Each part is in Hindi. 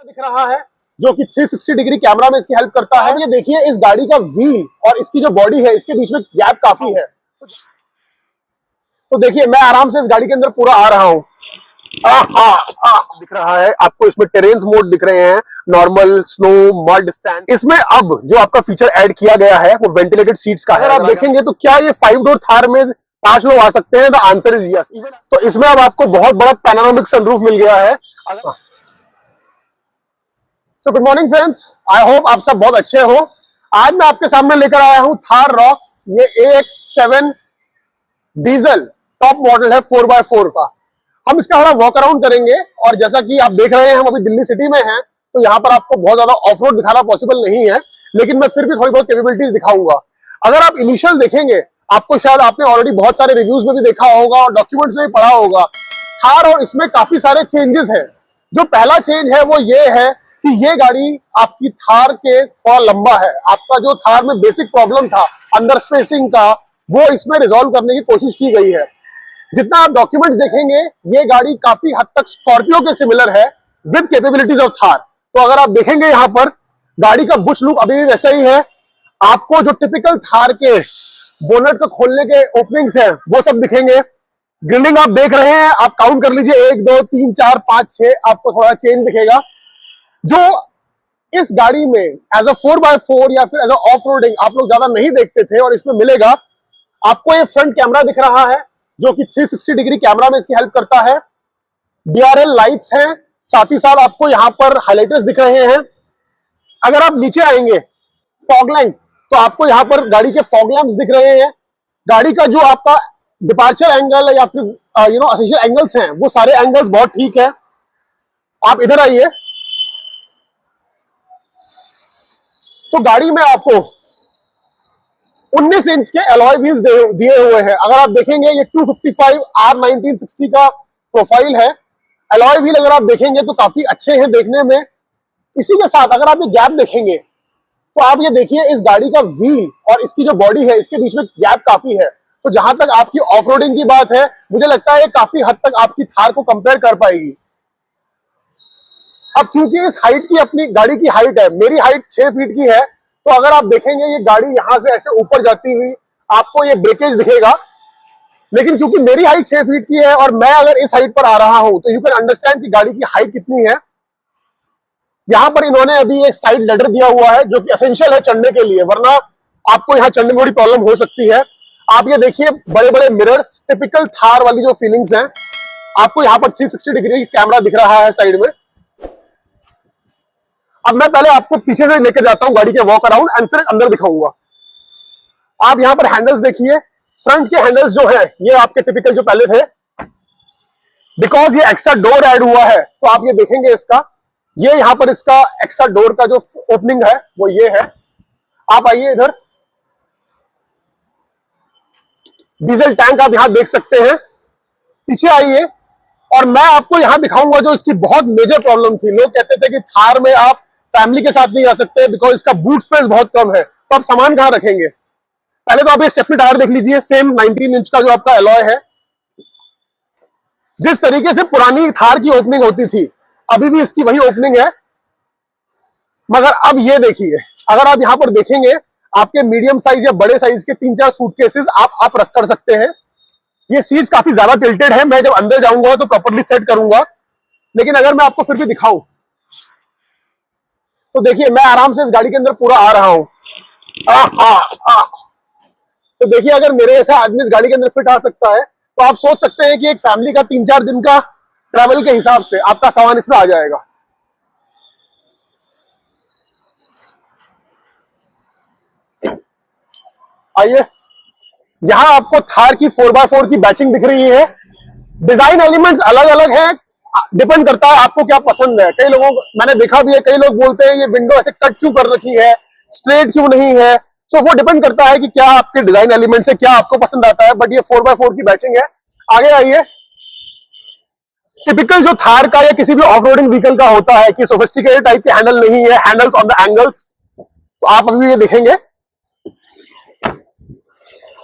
दिख रहा है जो कि 360 डिग्री कैमरा में इसकी हेल्प करता है। ये देखिए इस गाड़ी का व्हील और इसकी जो बॉडी है इसके बीच में गैप काफी है। तो देखिए मैं आराम से इस गाड़ी के अंदर पूरा आ रहा हूँ। दिख रहा है आपको, इसमें टेरेन्स मोड दिख रहे हैं, नॉर्मल, स्नो, मड, सैंड। इसमें अब जो आपका फीचर ऐड किया गया है वो वेंटिलेटेड सीट्स का है। अगर आप देखेंगे तो क्या ये 5 डोर थार में 5 लोग आ सकते हैं? The answer is yes. तो इसमें अब आपको बहुत बड़ा पैनोरामिक सनरूफ मिल गया है। तो good morning friends, I hope आप सब बहुत अच्छे हो। आज मैं आपके सामने लेकर आया हूं थार रॉक्स। ये AX7 डीजल टॉप मॉडल है 4x4 का। हम इसका थोड़ा वॉक अराउंड करेंगे और जैसा कि आप देख रहे हैं हम अभी दिल्ली सिटी में हैं, तो यहाँ पर आपको बहुत ज्यादा ऑफ रोड दिखाना पॉसिबल नहीं है, लेकिन मैं फिर भी थोड़ी बहुत कैपेबिलिटीज दिखाऊंगा। अगर आप इनिशियल देखेंगे, आपको शायद आपने ऑलरेडी बहुत सारे रिव्यूज में भी देखा होगा और डॉक्यूमेंट्स में भी पढ़ा होगा थार, और इसमें काफी सारे चेंजेस हैं। जो पहला चेंज है वो ये है कि ये गाड़ी आपकी थार के थोड़ा लंबा है। आपका जो थार में बेसिक प्रॉब्लम था अंडर स्पेसिंग का, वो इसमें रिजॉल्व करने की कोशिश की गई है। जितना आप डॉक्यूमेंट्स देखेंगे ये गाड़ी काफी हद तक स्कॉर्पियो के सिमिलर है विद कैपेबिलिटीज ऑफ थार। तो अगर आप देखेंगे यहाँ पर गाड़ी का बुश लुक अभी भी वैसा ही है। आपको जो टिपिकल थार के बोनट को खोलने के ओपनिंग्स हैं वो सब दिखेंगे। ग्रिलिंग आप देख रहे हैं, आप काउंट कर लीजिए 1 2 3 4 5 6, आपको थोड़ा चेंज दिखेगा। जो इस गाड़ी में एज अ 4x4 या फिर एज अ ऑफ रोडिंग आप लोग ज्यादा नहीं देखते थे और इसमें मिलेगा, आपको ये फ्रंट कैमरा दिख रहा है जो कि 360 डिग्री कैमरा में इसकी हेल्प करता है। DRL लाइट्स हैं, साथ ही साथ आपको यहाँ पर हाइलाइटर्स दिख रहे हैं। अगर आप नीचे आएंगे फॉग लैंप, तो आपको यहाँ पर गाड़ी के फॉग लैंप्स दिख रहे हैं। गाड़ी का जो आपका डिपार्चर एंगल या फिर असेंशियल एंगल्स हैं वो सारे एंगल्स बहुत ठीक है। आप इधर आइए, तो गाड़ी में आपको 19 इंच के अलॉय व्हील्स दिए हुए हैं। अगर आप देखेंगे ये 255 R1960 का प्रोफाइल है। अलॉय व्हील अगर आप देखेंगे तो काफी अच्छे हैं देखने में। इसी के साथ अगर आप ये गैप देखेंगे तो आप ये देखिए इस गाड़ी का व्हील और इसकी जो बॉडी है इसके बीच में गैप काफी है। तो जहां तक आपकी ऑफ रोडिंग की बात है, मुझे लगता है ये काफी हद तक आपकी थार को कंपेयर कर पाएगी। अब क्योंकि इस हाइट की, अपनी गाड़ी की हाइट है, मेरी हाइट 6 फीट की है, तो अगर आप देखेंगे ये गाड़ी यहां से ऐसे ऊपर जाती हुई आपको ये ब्रेकेज दिखेगा। लेकिन क्योंकि मेरी हाइट 6 फीट की है और मैं अगर इस हाइट पर आ रहा हूं, तो यू कैन अंडरस्टैंड कि गाड़ी की हाइट कितनी है। यहां पर इन्होंने अभी एक साइड लेडर दिया हुआ है जो कि एसेंशियल है चढ़ने के लिए, वरना आपको यहां चढ़ने में थोड़ी प्रॉब्लम हो सकती है। आप ये देखिए बड़े बड़े मिरर्स, टिपिकल थार वाली जो फीलिंग्स हैं। आपको यहाँ पर 360 डिग्री कैमरा दिख रहा है साइड में। अब मैं पहले आपको पीछे से लेकर जाता हूं गाड़ी के वॉक अराउंड एंड फिर अंदर दिखाऊंगा। आप यहां पर हैंडल्स देखिए, फ्रंट के हैंडल्स जो है ये आपके टिपिकल जो पहले थे, बिकॉज ये एक्स्ट्रा डोर ऐड हुआ है तो आप ये देखेंगे इसका, ये यहां पर इसका एक्स्ट्रा डोर का जो ओपनिंग है वो ये है। आप आइए इधर, डीजल टैंक आप यहां देख सकते हैं। पीछे आइए और मैं आपको यहां दिखाऊंगा जो इसकी बहुत मेजर प्रॉब्लम थी। लोग कहते थे कि थार में आप फैमिली के साथ नहीं आ सकते बिकॉज इसका बूट स्पेस बहुत कम है, तो आप सामान कहां रखेंगे। पहले तो आप ये स्टेपनी टायर देख लीजिए, सेम 19 इंच का जो आपका अलॉय है। जिस तरीके से पुरानी थार की ओपनिंग होती थी अभी भी इसकी वही ओपनिंग है, मगर अब ये देखिए, अगर आप यहां पर देखेंगे आपके मीडियम साइज या बड़े साइज के 3-4 सूटकेसेस आप रख कर सकते हैं। ये सीट्स काफी ज्यादा टिल्टेड है, मैं जब अंदर जाऊंगा तो प्रॉपर्ली सेट करूंगा, लेकिन अगर मैं आपको फिर भी दिखाऊं तो देखिए मैं आराम से इस गाड़ी के अंदर पूरा आ रहा हूं। तो देखिए अगर मेरे जैसा आदमी इस गाड़ी के अंदर फिट आ सकता है तो आप सोच सकते हैं कि एक फैमिली का 3-4 दिन का ट्रैवल के हिसाब से आपका सामान इसमें आ जाएगा। आइए, यहां आपको थार की 4x4 की बैचिंग दिख रही है। डिजाइन एलिमेंट्स अलग अलग हैं, डिपेंड करता है आपको क्या पसंद है। कई लोगों, मैंने देखा भी है, कई लोग बोलते हैं ये विंडो ऐसे कट क्यों कर रखी है, स्ट्रेट क्यों नहीं है। सो वो डिपेंड करता है कि क्या आपके डिजाइन एलिमेंट से क्या आपको पसंद आता है। बट ये 4x4 की बैचिंग है। आगे आइए, टिपिकल जो थार का या किसी भी ऑफ रोडिंग व्हीकल का होता है कि सोफिस्टिकेटेड टाइप के हैंडल नहीं है, हैंडल्स ऑन द एंगल्स, तो आप अभी ये देखेंगे।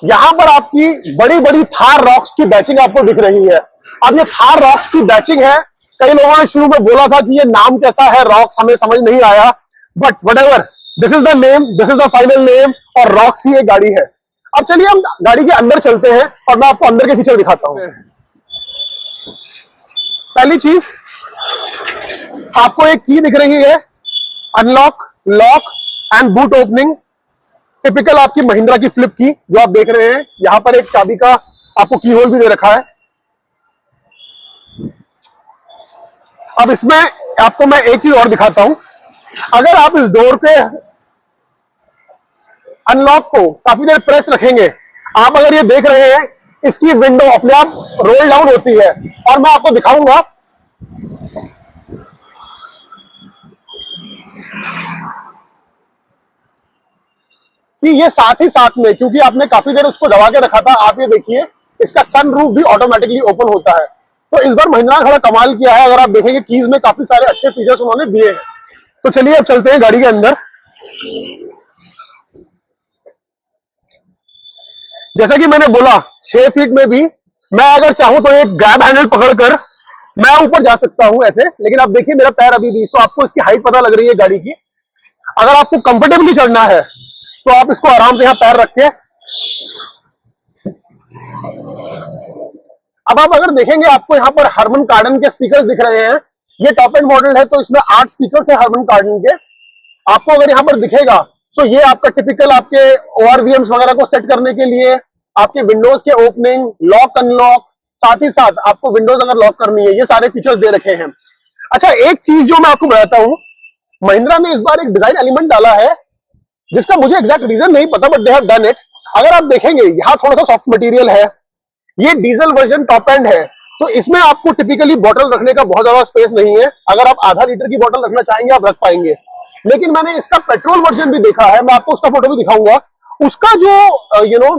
यहां पर आपकी बड़ी बड़ी थार रॉक्स की बैचिंग आपको दिख रही है। अब ये थार रॉक्स की बैचिंग है कई लोगों ने शुरू में बोला था कि ये नाम कैसा है रॉक्स, हमें समझ नहीं आया, but whatever, this is the name, this is the final name, और रॉक्स ही एक गाड़ी है। अब चलिए हम गाड़ी के अंदर चलते हैं और मैं आपको अंदर के फीचर दिखाता हूं। पहली चीज, आपको एक की दिख रही है, unlock, lock and boot opening, typical आपकी महिंद्रा की फ्लिप की जो आप देख रहे हैं। यहां पर एक चाबी का आपको की होल भी दे रखा है। अब इसमें आपको मैं एक चीज और दिखाता हूं। अगर आप इस डोर पे अनलॉक को काफी देर प्रेस रखेंगे, आप अगर ये देख रहे हैं, इसकी विंडो अपने आप रोल डाउन होती है, और मैं आपको दिखाऊंगा कि ये साथ ही साथ में, क्योंकि आपने काफी देर उसको दबा के रखा था, आप ये देखिए इसका सनरूफ भी ऑटोमेटिकली ओपन होता है। तो इस बार महिंद्रा ने थोड़ा कमाल किया है। अगर आप देखेंगे कीज में काफी सारे अच्छे फीचर्स उन्होंने दिए हैं। तो चलिए अब चलते हैं गाड़ी के अंदर। जैसा कि मैंने बोला, 6 फीट में भी मैं अगर चाहूं तो एक ग्रैब हैंडल पकड़कर मैं ऊपर जा सकता हूं ऐसे, लेकिन आप देखिए मेरा पैर अभी भी, सो आपको इसकी हाइट पता लग रही है गाड़ी की। अगर आपको कंफर्टेबली चढ़ना है तो आप इसको आराम से यहां पैर रख के, अब आप अगर देखेंगे आपको यहां पर हरमन कार्डन के स्पीकर्स दिख रहे हैं। ये टॉप एंड मॉडल है तो इसमें 8 स्पीकर्स है हरमन कार्डन के। आपको अगर यहां पर दिखेगा तो ये आपका टिपिकल आपके ओआरवीएम्स वगैरह को सेट करने के लिए, आपके विंडोज के ओपनिंग, लॉक, अनलॉक, साथ ही साथ आपको विंडोज अगर लॉक करनी है, ये सारे फीचर्स दे रखे हैं। अच्छा, एक चीज जो मैं आपको बताता हूं, महिंद्रा ने इस बार एक डिजाइन एलिमेंट डाला है जिसका मुझे एग्जैक्ट रीजन नहीं पता, but they have done it. अगर आप देखेंगे यहां थोड़ा सा सॉफ्ट मटेरियल है, ये डीजल वर्जन टॉप एंड है, तो इसमें आपको टिपिकली बॉटल रखने का बहुत ज्यादा स्पेस नहीं है। अगर आप आधा लीटर की बॉटल रखना चाहेंगे आप रख पाएंगे, लेकिन मैंने इसका पेट्रोल वर्जन भी देखा है, मैं आपको उसका फोटो भी दिखाऊंगा। उसका जो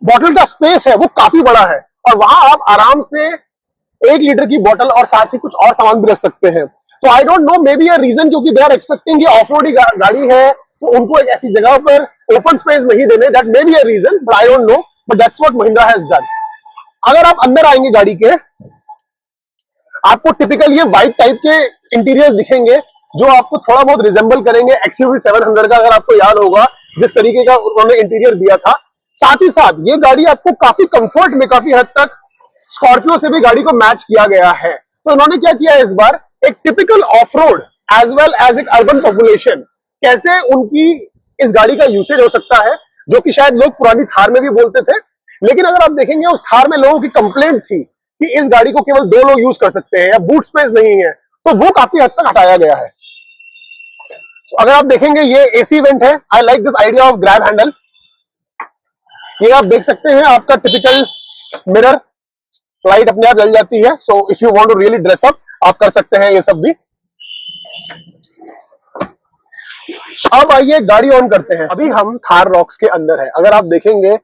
बॉटल का स्पेस है वो काफी बड़ा है, और वहां आप आराम से 1 लीटर की बॉटल और साथ ही कुछ और सामान भी रख सकते हैं। तो I don't know, maybe a reason, क्योंकि दे आर एक्सपेक्टिंग ये ऑफ रोड गाड़ी है तो उनको एक ऐसी जगह पर ओपन स्पेस नहीं देने, that maybe a reason, but I don't know, but that's what Mahindra has done. अगर आप अंदर आएंगे गाड़ी के, आपको टिपिकल ये व्हाइट टाइप के इंटीरियर दिखेंगे जो आपको थोड़ा बहुत रिजेंबल करेंगे एक्सयूवी 700 का। अगर आपको याद होगा जिस तरीके का उन्होंने इंटीरियर दिया था, साथ ही साथ ये गाड़ी आपको काफी कंफर्ट में काफी हद तक स्कॉर्पियो से भी गाड़ी को मैच किया गया है। तो उन्होंने क्या किया इस बार, एक typical off road as well as एक अर्बन पॉपुलेशन, कैसे उनकी इस गाड़ी का यूसेज हो सकता है, जो कि शायद लोग पुरानी थार में भी बोलते थे। लेकिन अगर आप देखेंगे उस थार में लोगों की कंप्लेंट थी कि इस गाड़ी को केवल 2 लोग यूज कर सकते हैं या बूट स्पेस नहीं है, तो वो काफी हद तक हटाया गया है। तो अगर आप देखेंगे ये एसी वेंट है। I like this idea of grab handle. ये आप देख सकते हैं आपका टिपिकल मिरर, लाइट अपने आप जल जाती है। So if you want to really dress up, आप कर सकते हैं ये सब भी। अब आइए गाड़ी ऑन करते हैं। अभी हम थार रॉक्स के अंदर है। अगर आप देखेंगे,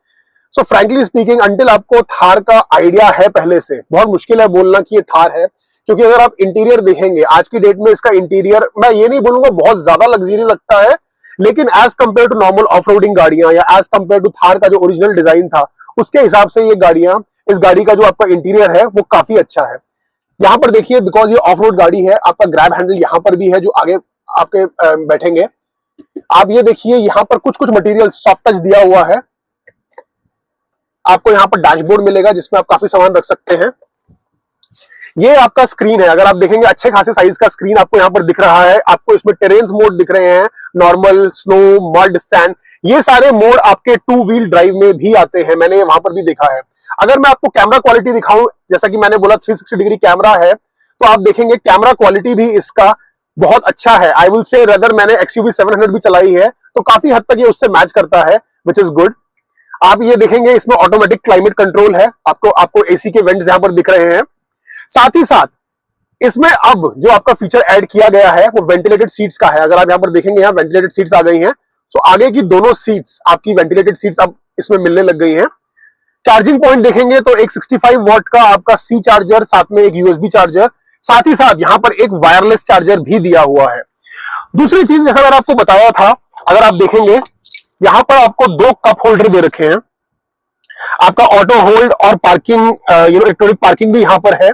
सो फ्रैंकली स्पीकिंग, अंटिल आपको थार का आइडिया है पहले से, बहुत मुश्किल है बोलना कि ये थार है, क्योंकि अगर आप इंटीरियर देखेंगे आज की डेट में इसका इंटीरियर, मैं ये नहीं बोलूंगा बहुत ज्यादा लग्जरी लगता है, लेकिन as compare to normal off roading गाड़ियां या एज कंपेयर टू थार का जो ओरिजिनल डिजाइन था उसके हिसाब से ये गाड़ियां, इस गाड़ी का जो आपका इंटीरियर है वो काफी अच्छा है। यहां पर देखिए, बिकॉज ये ऑफ रोड गाड़ी है, आपका ग्रैब हैंडल यहां पर भी है जो आगे आपके बैठेंगे। आप ये देखिए यहां पर कुछ कुछ मटेरियल सॉफ्ट टच दिया हुआ है। आपको यहां पर डैशबोर्ड मिलेगा जिसमें आप काफी सामान रख सकते हैं। ये आपका स्क्रीन है, अगर आप देखेंगे अच्छे खासे साइज का स्क्रीन आपको यहां पर दिख रहा है। आपको इसमें टेरेन्स मोड दिख रहे हैं, नॉर्मल, स्नो, मड, सैंड, ये सारे मोड आपके 2 व्हील ड्राइव में भी आते हैं, मैंने वहां पर भी देखा है। अगर मैं आपको कैमरा क्वालिटी दिखाऊं, जैसा कि मैंने बोला 360 डिग्री कैमरा है, तो आप देखेंगे कैमरा क्वालिटी भी इसका बहुत अच्छा है। आई विल से रदर, मैंने एक्सयूवी 700 भी चलाई है तो काफी हद तक ये उससे मैच करता है, विच इज गुड। आप ये देखेंगे इसमें ऑटोमेटिक क्लाइमेट कंट्रोल है, आपको एसी के वेंट्स यहां पर दिख रहे हैं। साथ ही साथ इसमें अब जो आपका फीचर ऐड किया गया है वो वेंटिलेटेड सीट्स का है। अगर आप यहां पर देखेंगे, यहां वेंटिलेटेड सीट्स आ गई हैं, तो आगे की दोनों सीट्स आपकी वेंटिलेटेड सीट्स अब इसमें मिलने लग गई हैं। चार्जिंग पॉइंट देखेंगे तो एक 65 वॉट का आपका सी चार्जर, साथ में एक यूएसबी चार्जर, साथ ही साथ यहां पर एक वायरलेस चार्जर भी दिया हुआ है। दूसरी चीज, जैसा मैंने आपको बताया था, अगर आप देखेंगे यहां पर आपको 2 कप होल्डर दे रखे हैं। आपका ऑटो होल्ड और पार्किंग, इलेक्ट्रॉनिक पार्किंग भी यहां पर है।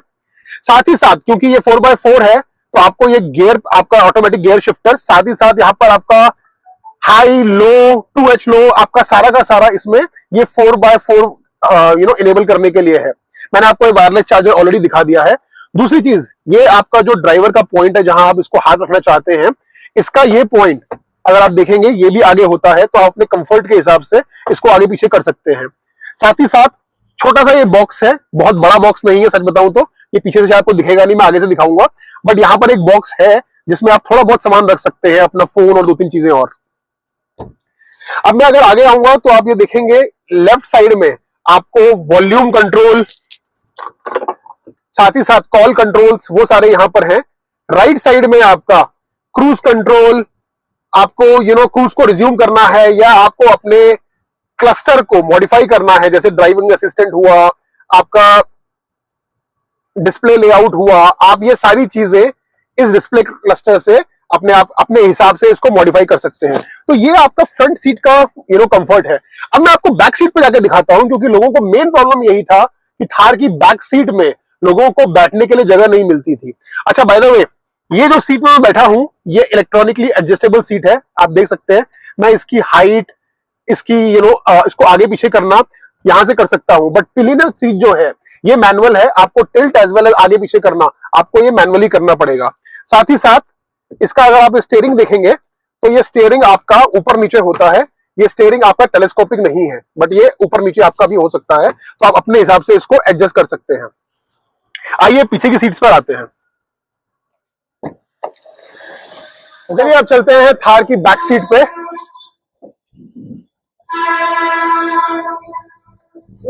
साथ ही साथ क्योंकि ये 4x4 है तो आपको ये गियर, आपका ऑटोमेटिक गियर शिफ्टर, साथ ही साथ यहाँ पर आपका हाई लो 2H लो, आपका सारा का सारा इसमें ये 4x4 इनेबल करने के लिए है। मैंने आपको वायरलेस चार्जर ऑलरेडी दिखा दिया है। दूसरी चीज, ये आपका जो ड्राइवर का पॉइंट है जहां आप इसको हाथ रखना चाहते हैं, इसका ये पॉइंट अगर आप देखेंगे ये भी आगे होता है, तो आप अपने कंफर्ट के हिसाब से इसको आगे पीछे कर सकते हैं। साथ ही साथ छोटा सा ये बॉक्स है, बहुत बड़ा बॉक्स नहीं है, सच बताऊं तो ये पीछे से आपको दिखेगा नहीं, मैं आगे से दिखाऊंगा, बट यहाँ पर एक बॉक्स है जिसमें आप थोड़ा बहुत सामान रख सकते हैं, अपना फोन और 2-3 चीजें और। अब मैं अगर आगे आऊंगा तो आप ये देखेंगे लेफ्ट साइड में आपको वॉल्यूम कंट्रोल, साथ ही साथ कॉल कंट्रोल्स, वो सारे यहां पर हैं। राइट साइड में आपका क्रूज कंट्रोल, आपको क्रूज को रिज्यूम करना है या आपको अपने क्लस्टर को मॉडिफाई करना है, जैसे ड्राइविंग असिस्टेंट हुआ, आपका डिस्प्ले लेआउट हुआ, आप ये सारी चीजें इस डिस्प्ले क्लस्टर से अपने हिसाब से इसको मॉडिफाई कर सकते हैं। तो ये आपका फ्रंट सीट का कंफर्ट है। अब मैं आपको बैक सीट पे जाकर दिखाता हूं, क्योंकि लोगों को मेन प्रॉब्लम यही था कि थार की बैक सीट में लोगों को बैठने के लिए जगह नहीं मिलती थी। अच्छा, बाय द वे, ये जो सीट में मैं बैठा हूं ये इलेक्ट्रॉनिकली एडजस्टेबल सीट है, आप देख सकते हैं। मैं इसकी हाइट, इसकी इसको आगे पीछे करना यहां से कर सकता हूं, बट पिलियनर सीट जो है ये मैनुअल है, आपको टिल्ट एज वेल एज आगे पीछे करना आपको ये मैनुअली करना पड़ेगा। साथ ही साथ इसका अगर आप स्टीयरिंग देखेंगे तो ये स्टीयरिंग आपका ऊपर नीचे होता है, ये स्टीयरिंग आपका टेलीस्कोपिक नहीं है, बट ये ऊपर नीचे आपका भी हो सकता है, तो आप अपने हिसाब से इसको एडजस्ट कर सकते हैं। आइए पीछे की सीट्स पर आते हैं। चलिए अब चलते हैं थार की बैक सीट पे।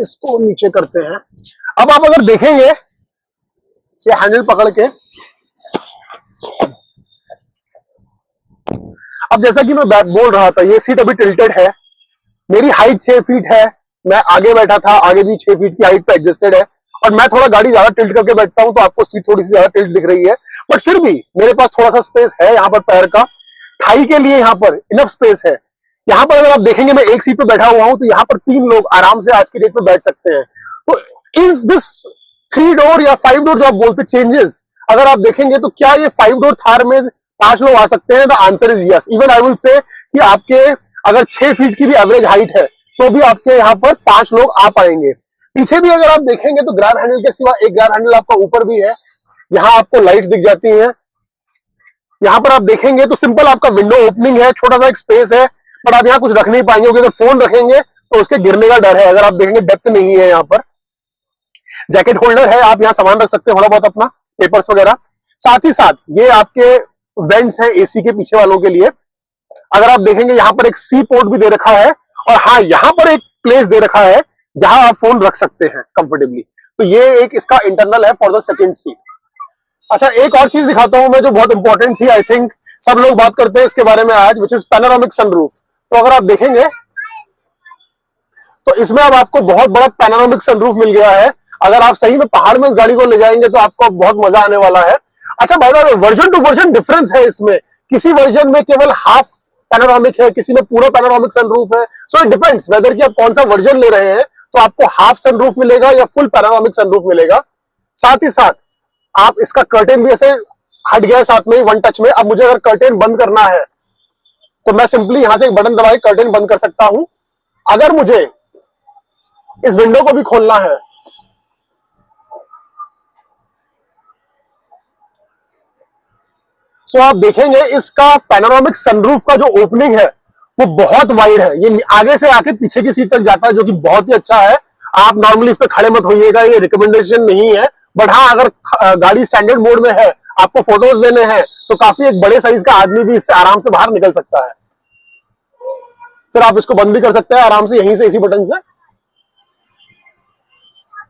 इसको नीचे करते हैं। अब आप अगर देखेंगे ये हैंडल पकड़ के, अब जैसा कि मैं बोल रहा था, ये सीट अभी टिल्टेड है, मेरी हाइट 6 फीट है, मैं आगे बैठा था, आगे भी 6 फीट की हाइट पे एडजस्टेड है, और मैं थोड़ा गाड़ी ज्यादा टिल्ट करके बैठता हूं तो आपको सीट थोड़ी सी ज्यादा टिल्ट दिख रही है, बट फिर भी मेरे पास थोड़ा सा स्पेस है यहाँ पर पैर का, थाई के लिए यहाँ पर इनफ स्पेस है। यहाँ पर अगर आप देखेंगे मैं एक सीट पे बैठा हुआ हूं तो यहाँ पर 3 लोग आराम से आज की डेट पे बैठ सकते हैं। तो इज दिस 3 डोर या 5 डोर जो आप बोलते चेंजेस, अगर आप देखेंगे तो क्या ये 5 डोर थार में 5 लोग आ सकते हैं? The answer is yes. Even I will say कि आपके अगर 6 फीट की भी एवरेज हाइट है तो भी आपके यहाँ पर 5 लोग आ पाएंगे। पीछे भी अगर आप देखेंगे तो ग्रैब हैंडल के सिवा एक ग्रैब हैंडल आपका ऊपर भी है, यहाँ आपको लाइट्स दिख जाती हैं। यहाँ पर आप देखेंगे तो सिंपल आपका विंडो ओपनिंग है, छोटा सा एक स्पेस है, बट आप यहाँ कुछ रख नहीं पाएंगे क्योंकि अगर फोन रखेंगे तो उसके गिरने का डर है। अगर आप देखेंगे डेप्थ नहीं है, यहाँ पर जैकेट होल्डर है, आप यहाँ सामान रख सकते हैं थोड़ा बहुत अपना, पेपर्स वगैरह। साथ ही साथ ये आपके वेंट्स हैं एसी के पीछे वालों के लिए। अगर आप देखेंगे यहाँ पर एक सी पोर्ट भी दे रखा है, और हाँ यहाँ पर एक प्लेस दे रखा है जहां आप फोन रख सकते हैं कंफर्टेबली। तो ये एक इसका इंटरनल है फॉर द सेकंड सीट। अच्छा, एक और चीज दिखाता हूं मैं जो बहुत इंपॉर्टेंट थी, आई थिंक सब लोग बात करते हैं इसके बारे में आज, विच इज पैनोरामिक सनरूफ। तो अगर आप देखेंगे तो इसमें अब आपको बहुत बड़ा पैनोरामिक सनरूफ मिल गया है। अगर आप सही में पहाड़ में इस गाड़ी को ले जाएंगे तो आपको बहुत मजा आने वाला है। अच्छा, by the way, version two version difference है इसमें, किसी वर्जन में केवल हाफ पैनोरामिक है, किसी में पूरा पैनोरामिक सनरूफ है। सो इट डिपेंड्स वेदर कि आप कौन सा वर्जन ले रहे हैं, तो आपको हाफ सनरूफ मिलेगा या फुल पैनोरामिक सनरूफ मिलेगा। साथ ही साथ आप इसका कर्टेन भी ऐसे हट गया साथ में ही वन टच में। अब मुझे अगर कर्टेन बंद करना है तो मैं सिंपली यहां से एक बटन दबा के कर्टेन बंद कर सकता हूं। अगर मुझे इस विंडो को भी खोलना है सो आप देखेंगे इसका पैनोरामिक सनरूफ का जो ओपनिंग है वो बहुत वाइड है, ये आगे से आके पीछे की सीट तक जाता है, जो कि बहुत ही अच्छा है। आप नॉर्मली इस पे खड़े मत होइएगा, ये रिकमेंडेशन नहीं है, बट हाँ अगर गाड़ी स्टैंडर्ड मोड में है, आपको फोटोज लेने हैं, तो काफी एक बड़े साइज का आदमी भी इससे आराम से बाहर निकल सकता है। फिर आप इसको बंद भी कर सकते हैं आराम से यहीं से, इसी बटन से।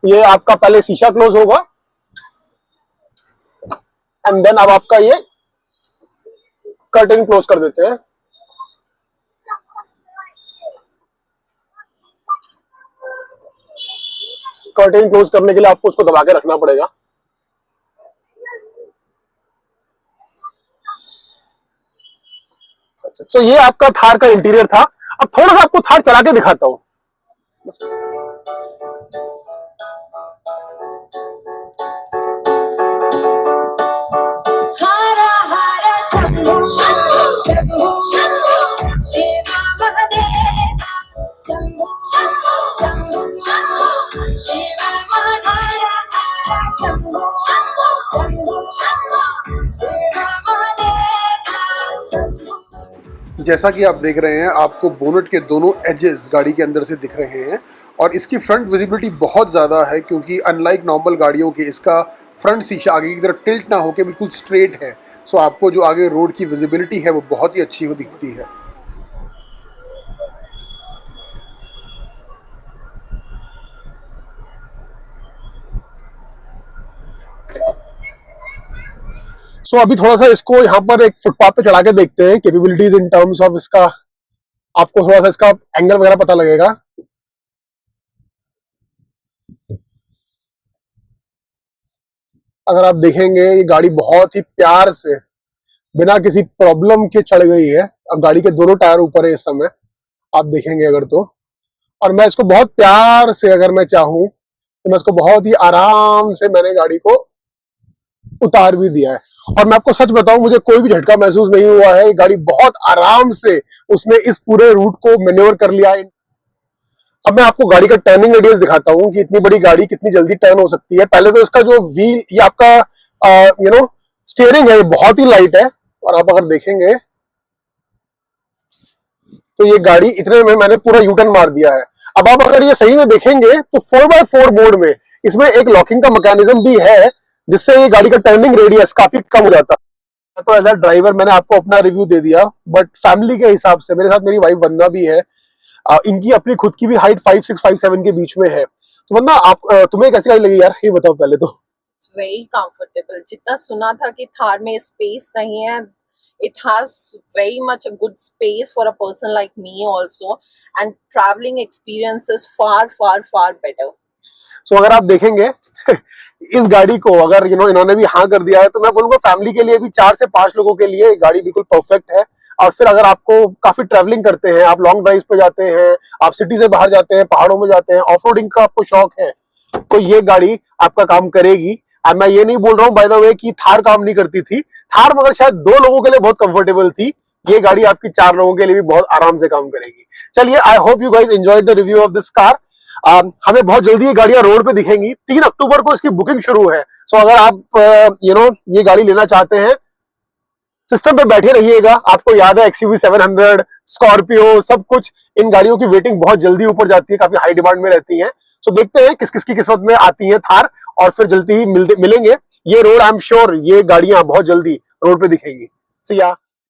ये आपका पहले शीशा क्लोज होगा एंड देन अब आपका ये कर्टेन क्लोज कर देते हैं। कर्टेन क्लोज करने के लिए आपको उसको दबा के रखना पड़ेगा। तो ये आपका थार का इंटीरियर था। अब थोड़ा सा आपको थार चला के दिखाता हूं। जैसा कि आप देख रहे हैं, आपको बोनट के दोनों एजेस गाड़ी के अंदर से दिख रहे हैं और इसकी फ्रंट विजिबिलिटी बहुत ज़्यादा है क्योंकि अनलाइक नॉर्मल गाड़ियों के इसका फ्रंट शीशा आगे की तरफ टिल्ट ना होकर बिल्कुल स्ट्रेट है। सो आपको जो आगे रोड की विजिबिलिटी है वो बहुत ही अच्छी हो दिखती है। अभी थोड़ा सा इसको यहाँ पर एक फुटपाथ पे चढ़ा के देखते हैं कैपेबिलिटीज इन टर्म्स ऑफ इसका, आपको थोड़ा सा इसका एंगल वगैरह पता लगेगा। अगर आप देखेंगे ये गाड़ी बहुत ही प्यार से बिना किसी प्रॉब्लम के चढ़ गई है। अब गाड़ी के दोनों टायर ऊपर है इस समय, आप देखेंगे अगर तो। और मैं इसको बहुत प्यार से, अगर मैं चाहूं तो मैं इसको बहुत ही आराम से मैंने गाड़ी को उतार भी दिया है। और मैं आपको सच बताऊं, मुझे कोई भी झटका महसूस नहीं हुआ है। ये गाड़ी बहुत आराम से उसने इस पूरे रूट को मैन्योर कर लिया है। अब मैं आपको गाड़ी का टर्निंग रेडियस दिखाता हूं कि इतनी बड़ी गाड़ी कितनी जल्दी टर्न हो सकती है। पहले तो इसका जो व्हील, ये आपका स्टीयरिंग है, ये बहुत ही लाइट है। और आप अगर देखेंगे तो ये गाड़ी इतने में मैंने पूरा यूटर्न मार दिया है। अब आप अगर ये सही में देखेंगे तो 4x4 मोड में इसमें एक लॉकिंग का मैकेनिज्म भी है जिससे ये गाड़ी का टर्निंग रेडियस काफी कम हो जाता है। तो एज अ ड्राइवर मैंने आपको अपना रिव्यू दे दिया, बट फैमिली के हिसाब से, मेरे साथ मेरी वाइफ वंदना भी है, इनकी अपनी खुद की भी हाइट 5'6", 5'7" के बीच में है। तो वंदना, आप तुम्हें कैसी गाड़ी लगी यार, ये बताओ पहले तो। Very comfortable. जितना सुना था कि थार में स्पेस नहीं है, it has very much a good space for a person like me also, and traveling experience is far better. So अगर आप देखेंगे इस गाड़ी को, अगर इन्होंने भी हाँ कर दिया है, तो मैं बोलूंगा फैमिली के लिए भी 4 से 5 लोगों के लिए गाड़ी बिल्कुल परफेक्ट है। और फिर अगर आपको काफी ट्रैवलिंग करते हैं, आप लॉन्ग ड्राइव पे जाते हैं, आप सिटी से बाहर जाते हैं, पहाड़ों में जाते हैं, ऑफ रोडिंग का आपको शौक है, तो ये गाड़ी आपका काम करेगी। और मैं ये नहीं बोल रहा हूँ बाय द वे कि थार काम नहीं करती थी, थार मगर शायद 2 लोगों के लिए बहुत कंफर्टेबल थी। ये गाड़ी आपकी 4 लोगों के लिए भी बहुत आराम से काम करेगी। चलिए, I hope you guys enjoyed the review of this car. हमें बहुत जल्दी ये गाड़ियां रोड पे दिखेंगी। 3 अक्टूबर को इसकी बुकिंग शुरू है। सो अगर आप ये गाड़ी लेना चाहते हैं, सिस्टम पे बैठे रहिएगा। आपको याद है XUV 700, स्कॉर्पियो, सब कुछ, इन गाड़ियों की वेटिंग बहुत जल्दी ऊपर जाती है, काफी हाई डिमांड में रहती है। सो देखते हैं किस किस की किस्मत में आती है थार, और फिर जल्दी ही मिलेंगे। ये रोड, आई एम श्योर ये गाड़ियां बहुत जल्दी रोड पे दिखेंगी। सी या।